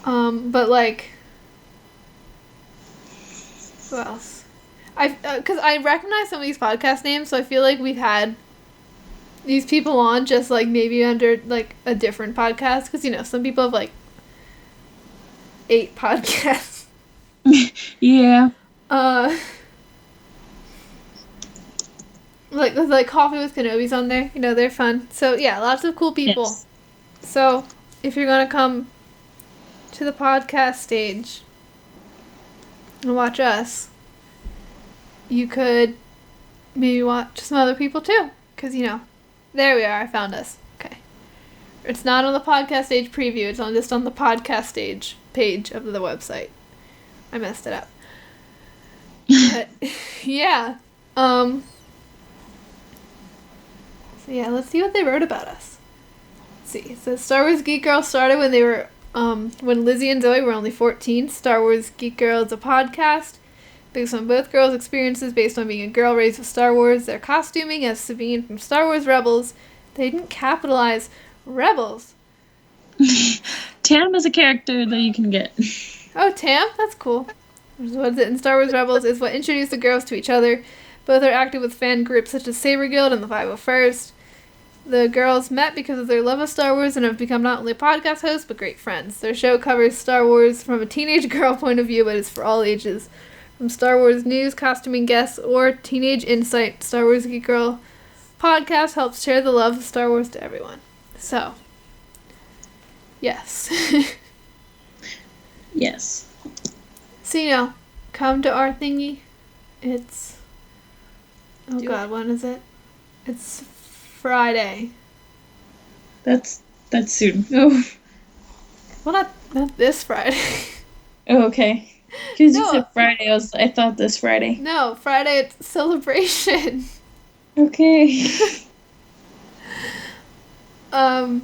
S2: But, like, who else? Because I recognize some of these podcast names, so I feel like we've had these people on just, like, maybe under, like, a different podcast. Because, some people have, like, 8 podcasts.
S3: Yeah.
S2: Like Coffee with Kenobi's on there. They're fun. So, yeah, lots of cool people.
S3: Yes.
S2: So, if you're going to come to the podcast stage and watch us, you could maybe watch some other people too. Because, there we are. I found us. Okay. It's not on the podcast stage preview. It's just on the podcast stage page of the website. I messed it up. But, yeah. So, yeah, let's see what they wrote about us. Let's see. So, Star Wars Geek Girl started when they were, when Lizzy and Zoe were only 14. Star Wars Geek Girl is a podcast based on both girls' experiences based on being a girl raised with Star Wars. Their costuming as Sabine from Star Wars Rebels. They didn't capitalize Rebels.
S3: Tam is a character that you can get.
S2: Oh, Tam? That's cool. What is it in Star Wars Rebels is what introduced the girls to each other. Both are active with fan groups such as Saber Guild and the 501st. The girls met because of their love of Star Wars and have become not only podcast hosts, but great friends. Their show covers Star Wars from a teenage girl point of view, but is for all ages. From Star Wars news, costuming guests, or teenage insight, Star Wars Geek Girl podcast helps share the love of Star Wars to everyone. So, yes.
S3: Yes.
S2: So, come to our thingy. It's... Oh,
S3: Do
S2: God,
S3: it.
S2: when is it? It's Friday.
S3: That's soon. Oh.
S2: Well, not this Friday.
S3: Oh, okay. Because
S2: No.
S3: you said Friday, I thought this Friday.
S2: No, Friday it's celebration.
S3: Okay.
S2: I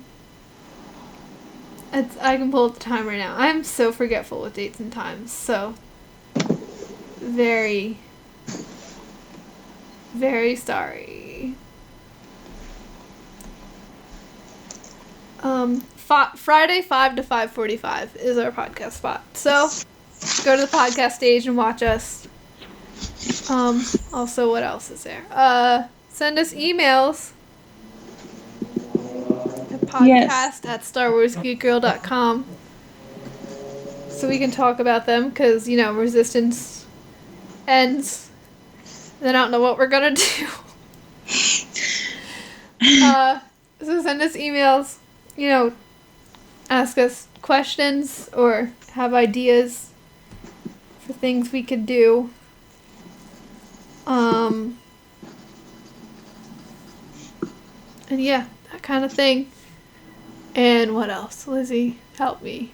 S2: can pull up the time right now. I'm so forgetful with dates and times. So, very, very sorry. Friday 5 to 5:45 is our podcast spot. So, go to the podcast stage and watch us. Also, what else is there? Send us emails at podcast at StarWarsGeekGirl.com so we can talk about them, because, Resistance ends, and then I don't know what we're gonna do. So send us emails, ask us questions or have ideas for things we could do. And yeah, that kind of thing. And what else? Lizzie, help me.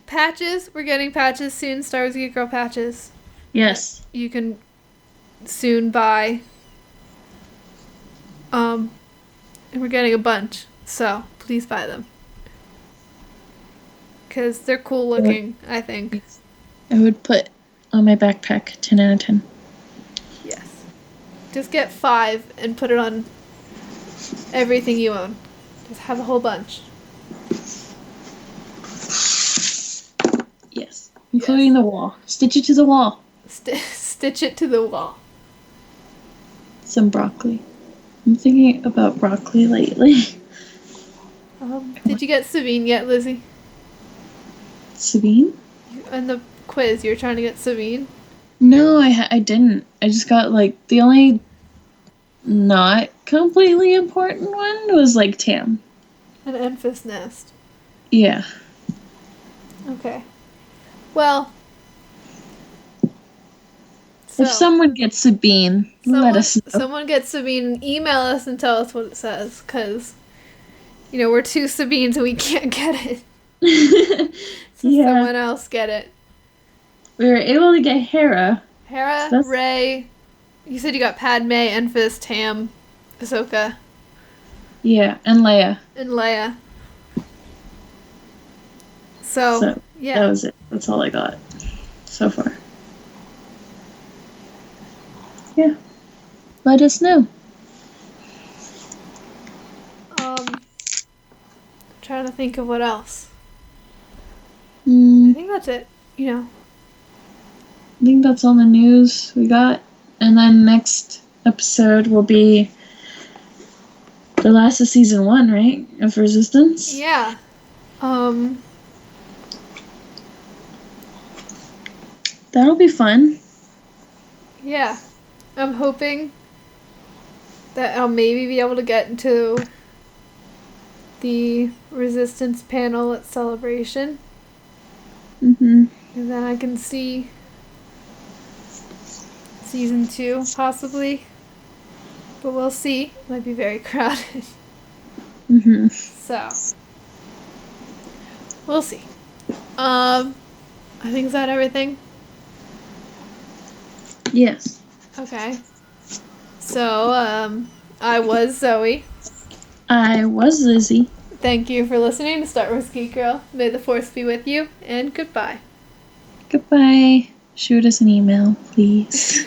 S2: Patches. We're getting patches soon. Star Wars Geek Girl patches.
S3: Yes.
S2: You can soon buy. And we're getting a bunch. So please buy them. Because they're cool looking, I think.
S3: I would put on my backpack 10 out of 10.
S2: Yes. Just get 5 and put it on everything you own. Just have a whole bunch.
S3: Yes. Including the wall. Stitch it to the wall.
S2: Stitch it to the wall.
S3: Some broccoli. I'm thinking about broccoli lately.
S2: Did you get Sabine yet, Lizzie?
S3: Sabine?
S2: In the quiz, you were trying to get Sabine?
S3: No, I didn't. I just got, like, the only not completely important one was, like, Tam.
S2: An Enfys nest.
S3: Yeah.
S2: Okay. Well.
S3: If someone gets Sabine, let us know.
S2: Someone gets Sabine, email us and tell us what it says, because, we're 2 Sabines and we can't get it. So someone else get it.
S3: We were able to get Hera.
S2: Hera, Rey. You said you got Padme, Enfys, Tam, Ahsoka.
S3: Yeah, and Leia.
S2: And Leia. So yeah.
S3: That was it. That's all I got so far. Yeah. Let us know.
S2: Trying to think of what else. I think that's it.
S3: I think that's all the news we got. And then next episode will be the last of season 1, right? Of Resistance?
S2: Yeah.
S3: That'll be fun.
S2: Yeah. I'm hoping that I'll maybe be able to get into the Resistance panel at Celebration.
S3: Mm-hmm.
S2: And then I can see season 2, possibly. But we'll see. Might be very crowded.
S3: Mm-hmm.
S2: So, we'll see. I think, is that everything?
S3: Yes.
S2: Okay. So, I was Zoe.
S3: I was Lizzie.
S2: Thank you for listening to Star Wars Geek Girl. May the Force be with you, and goodbye.
S3: Goodbye. Shoot us an email, please.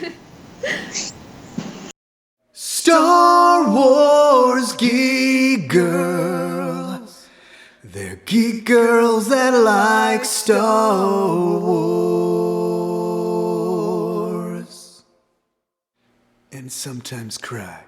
S1: Star Wars Geek Girls. They're geek girls that like Star Wars. And sometimes cry.